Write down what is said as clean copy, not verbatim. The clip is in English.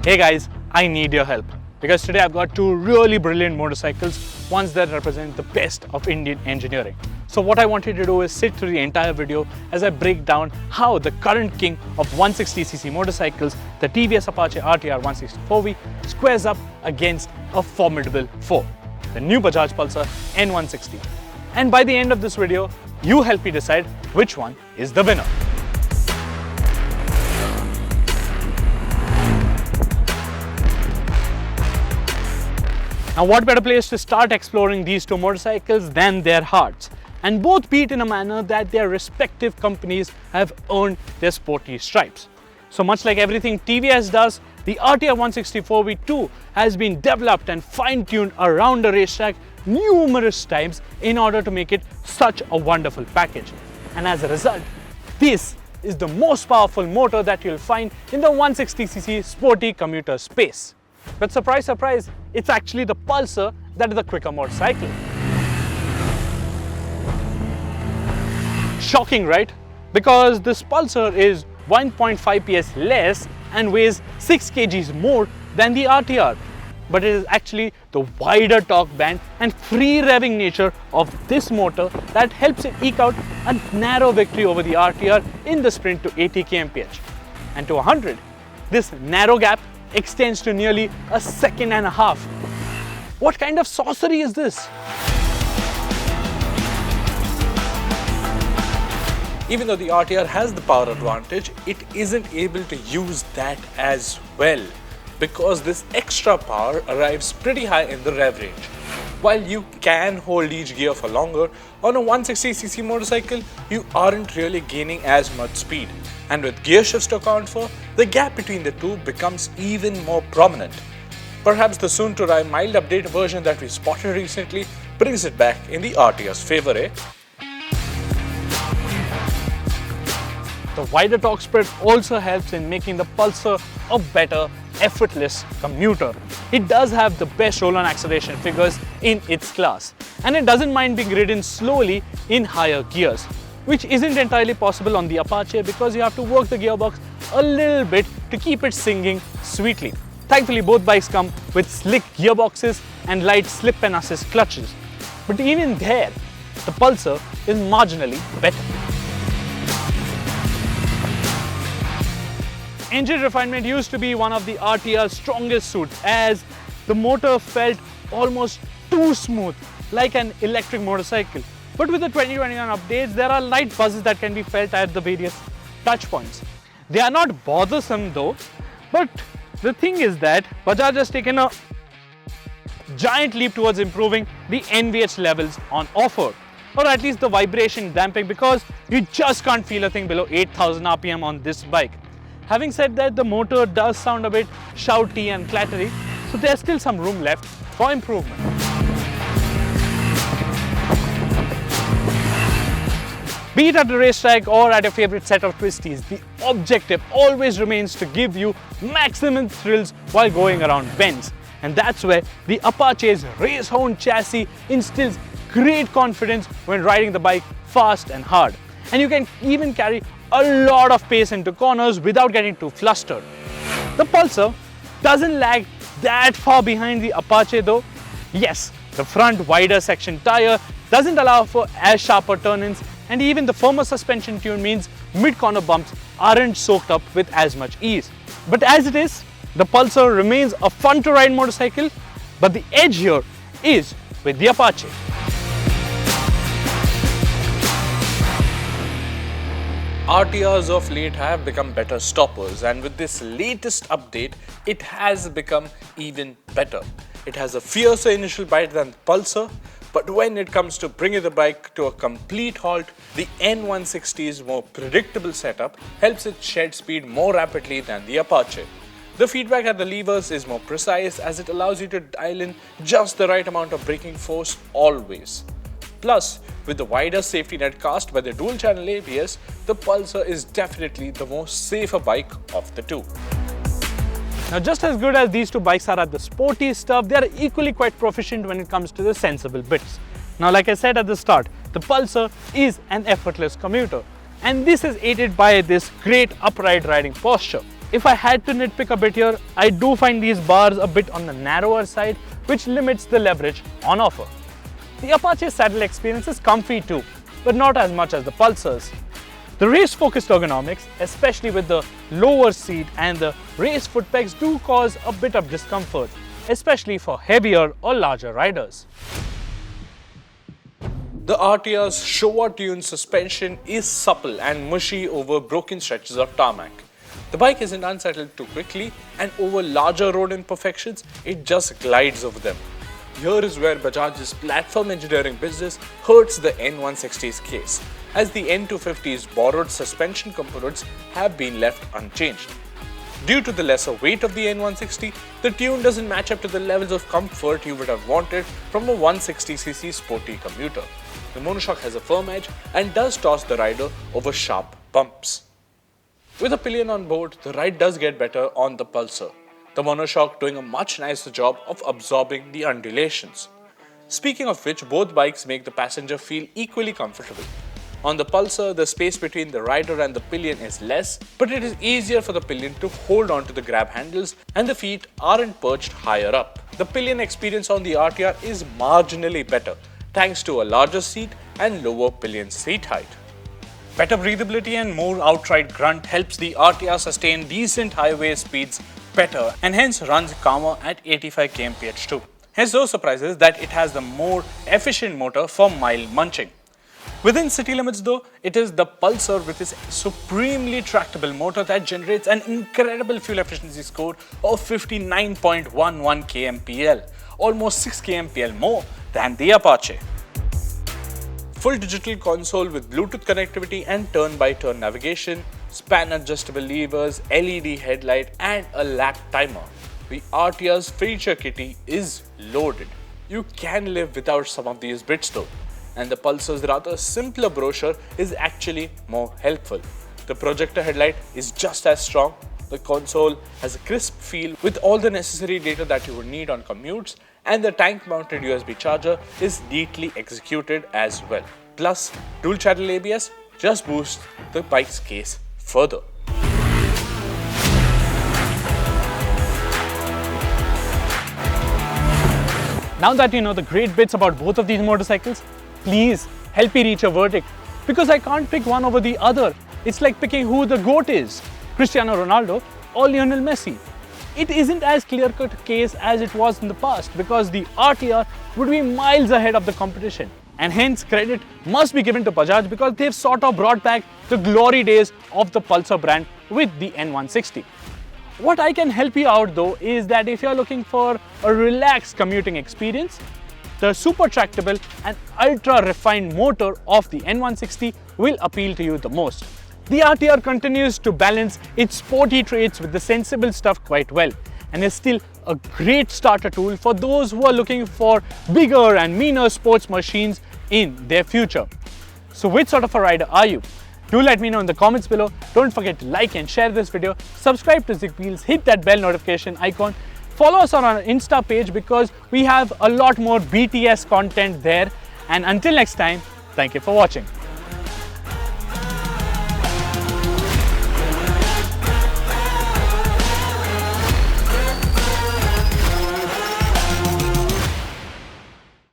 Hey guys, I need your help because today I've got two really brilliant motorcycles, ones that represent the best of Indian engineering. So what I wanted to do is sit through the entire video as I break down how the current king of 160cc motorcycles, the TVS Apache RTR 164V, squares up against a formidable foe, the new Bajaj Pulsar N160. And by the end of this video, you help me decide which one is the winner. Now what better place to start exploring these two motorcycles than their hearts, and both beat in a manner that their respective companies have earned their sporty stripes. So much like everything TVS does, the RTR 164V too has been developed and fine-tuned around the racetrack numerous times in order to make it such a wonderful package. And as a result, this is the most powerful motor that you'll find in the 160cc sporty commuter space. But surprise, surprise, it's actually the Pulsar that is the quicker motorcycle. Shocking, right? Because this Pulsar is 1.5 PS less and weighs 6 kgs more than the RTR. But it is actually the wider torque band and free revving nature of this motor that helps it eke out a narrow victory over the RTR in the sprint to 80 kmph. And to 100, this narrow gap extends to nearly a second and a half. What kind of sorcery is this? Even though the RTR has the power advantage, it isn't able to use that as well because this extra power arrives pretty high in the rev range. While you can hold each gear for longer, on a 160cc motorcycle, you aren't really gaining as much speed. And with gear shifts to account for, the gap between the two becomes even more prominent. Perhaps the soon-to-arrive mild update version that we spotted recently brings it back in the RTR's favor, eh? The wider torque spread also helps in making the Pulsar a better, effortless commuter. It does have the best roll-on acceleration figures in its class, and it doesn't mind being ridden slowly in higher gears, which isn't entirely possible on the Apache because you have to work the gearbox a little bit to keep it singing sweetly. Thankfully, both bikes come with slick gearboxes and light slip and assist clutches. But even there, the Pulsar is marginally better. Engine refinement used to be one of the RTR's strongest suits as the motor felt almost too smooth, like an electric motorcycle. But with the 2021 updates, there are light buzzes that can be felt at the various touch points. They are not bothersome though, but the thing is that Bajaj has taken a giant leap towards improving the NVH levels on offer, or at least the vibration damping, because you just can't feel a thing below 8000 RPM on this bike. Having said that, the motor does sound a bit shouty and clattery, so there's still some room left for improvement. Be it at the racetrack or at your favorite set of twisties, the objective always remains to give you maximum thrills while going around bends. And that's where the Apache's race-honed chassis instills great confidence when riding the bike fast and hard. And you can even carry a lot of pace into corners without getting too flustered. The Pulsar doesn't lag that far behind the Apache though. Yes, the front wider section tire doesn't allow for as sharper turn-ins, and even the firmer suspension tune means mid-corner bumps aren't soaked up with as much ease. But as it is, the Pulsar remains a fun-to-ride motorcycle, but the edge here is with the Apache. RTRs of late have become better stoppers, and with this latest update, it has become even better. It has a fiercer initial bite than the Pulsar, but when it comes to bringing the bike to a complete halt, the N160's more predictable setup helps it shed speed more rapidly than the Apache. The feedback at the levers is more precise as it allows you to dial in just the right amount of braking force always. Plus, with the wider safety net cast by the dual-channel ABS, the Pulsar is definitely the most safer bike of the two. Now, just as good as these two bikes are at the sporty stuff, they are equally quite proficient when it comes to the sensible bits. Now, like I said at the start, the Pulsar is an effortless commuter, and this is aided by this great upright riding posture. If I had to nitpick a bit here, I do find these bars a bit on the narrower side, which limits the leverage on offer. The Apache saddle experience is comfy too, but not as much as the Pulsars. The race-focused ergonomics, especially with the lower seat and the race foot pegs, do cause a bit of discomfort, especially for heavier or larger riders. The RTR's Showa-tuned suspension is supple and mushy over broken stretches of tarmac. The bike isn't unsettled too quickly, and over larger road imperfections, it just glides over them. Here is where Bajaj's platform engineering business hurts the N160's case, as the N250's borrowed suspension components have been left unchanged. Due to the lesser weight of the N160, the tune doesn't match up to the levels of comfort you would have wanted from a 160cc sporty commuter. The monoshock has a firm edge and does toss the rider over sharp bumps. With a pillion on board, the ride does get better on the Pulsar, the monoshock doing a much nicer job of absorbing the undulations. Speaking of which, both bikes make the passenger feel equally comfortable. On the Pulsar, the space between the rider and the pillion is less, but it is easier for the pillion to hold on to the grab handles and the feet aren't perched higher up. The pillion experience on the RTR is marginally better, thanks to a larger seat and lower pillion seat height. Better breathability and more outright grunt helps the RTR sustain decent highway speeds better and hence runs calmer at 85 kmph too. Hence no surprises that it has the more efficient motor for mile munching. Within city limits though, it is the Pulsar with its supremely tractable motor that generates an incredible fuel efficiency score of 59.11 kmpl, almost 6 kmpl more than the Apache. Full digital console with Bluetooth connectivity and turn-by-turn navigation, span adjustable levers, LED headlight and a lap timer. The RTR's feature kitty is loaded. You can live without some of these bits though, and the Pulsar's rather simpler brochure is actually more helpful. The projector headlight is just as strong. The console has a crisp feel with all the necessary data that you would need on commutes, and the tank-mounted USB charger is neatly executed as well. Plus, dual-channel ABS just boosts the bike's case further. Now that you know the great bits about both of these motorcycles, please help me reach a verdict, because I can't pick one over the other. It's like picking who the GOAT is, Cristiano Ronaldo or Lionel Messi. It isn't as clear-cut a case as it was in the past, because the RTR would be miles ahead of the competition. And hence credit must be given to Bajaj, because they've sort of brought back the glory days of the Pulsar brand with the N160. What I can help you out though is that if you're looking for a relaxed commuting experience, the super tractable and ultra refined motor of the N160 will appeal to you the most. The RTR continues to balance its sporty traits with the sensible stuff quite well, and is still a great starter tool for those who are looking for bigger and meaner sports machines in their future. So which sort of a rider are you? Do let me know in the comments below. Don't forget to like and share this video, subscribe to ZigWheels, hit that bell notification icon, follow us on our Insta page because we have a lot more BTS content there. And until next time, thank you for watching.